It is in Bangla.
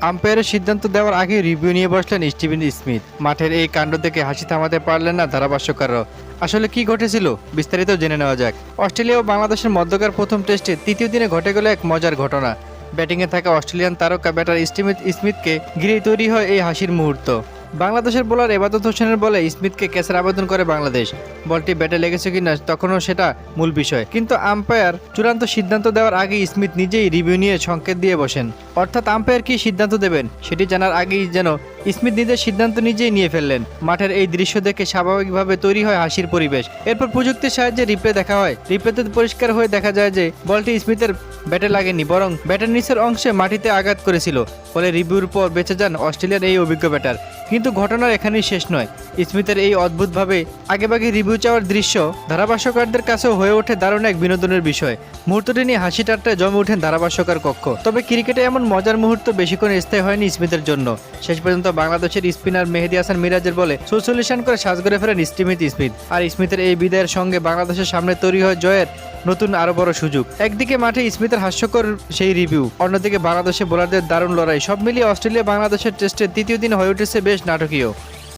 আম্পায়ারের সিদ্ধান্ত দেওয়ার আগে রিভিউ নিয়ে বসলেন স্টিভেন স্মিথ। মাঠের এই কাণ্ড দেখে হাসি থামাতে পারলেন না ধারাভাষ্যকাররাও। আসলে কি ঘটেছিল বিস্তারিত জেনে নেওয়া যাক। অস্ট্রেলিয়া ও বাংলাদেশের মধ্যকার প্রথম টেস্টে তৃতীয় দিনে ঘটে গেল এক মজার ঘটনা। ব্যাটিংয়ে থাকা অস্ট্রেলিয়ান তারকা ব্যাটার স্টিভেন স্মিথকে ঘিরেই তৈরি হয় এই হাসির মুহূর্ত। বাংলাদেশের বোলার এবাদত হোসেনের বলে স্মিথকে ক্যাচের আবেদন করে বাংলাদেশ। বলটি ব্যাটে লেগেছে কিনা তখনও সেটা মূল বিষয়, কিন্তু আম্পায়ার চূড়ান্ত সিদ্ধান্ত দেওয়ার আগে স্মিথ নিজেই রিভিউ নিয়ে সংকেত দিয়ে বসেন। অর্থাৎ আম্পায়ার কি সিদ্ধান্ত দেবেন সেটি জানার আগেই যেন স্মিথ নিজের সিদ্ধান্ত নিজেই নিয়ে ফেললেন। মাঠের এই দৃশ্য দেখে স্বাভাবিকভাবে তৈরি হয় হাসির পরিবেশ। এরপর প্রযুক্তির সাহায্যে রিপ্লে দেখা হয়। রিপ্লেতে পরিষ্কার হয়ে দেখা যায় যে বলটি স্মিথের ব্যাটে লাগেনি, বরং ব্যাটের নিচের অংশে মাটিতে আঘাত করেছিল। ফলে রিভিউর পর বেঁচে যান অস্ট্রেলিয়ার এই অভিজ্ঞ ব্যাটার। কিন্তু ঘটনার এখানেই শেষ নয়। স্মিথের এই অদ্ভুতভাবে আগেভাগে রিভিউ চাওয়ার দৃশ্য ধারাভাষ্যকারদের কাছেও হয়ে ওঠে দারুণ এক বিনোদনের বিষয়। মুহূর্তটি নিয়ে হাসি ঠাট্টায় জমে ওঠেন ধারাভাষ্যকার কক্ষ। তবে ক্রিকেটে এমন মজার মুহূর্ত বেশিক্ষণ স্থায়ী হয়নি স্মিথের জন্য। শেষ পর্যন্ত বাংলাদেশের স্পিনার মেহেদী হাসান মিরাজের বলে সোসলিউশন করে সাজ করে ফেরেন স্টিভেন স্মিথ। আর স্মিথের এই বিদায়ের সঙ্গে বাংলাদেশের সামনে তৈরি হয় জয়ের নতুন আরো বড় সুযোগ। একদিকে মাঠে স্মিথের হাস্যকর সেই রিভিউ, অন্যদিকে বাংলাদেশের বোলারদের দারুণ লড়াই। সব মিলিয়ে অস্ট্রেলিয়া বাংলাদেশের টেস্টের তৃতীয় দিন হয়ে উঠেছে বেশ নাটকীয়।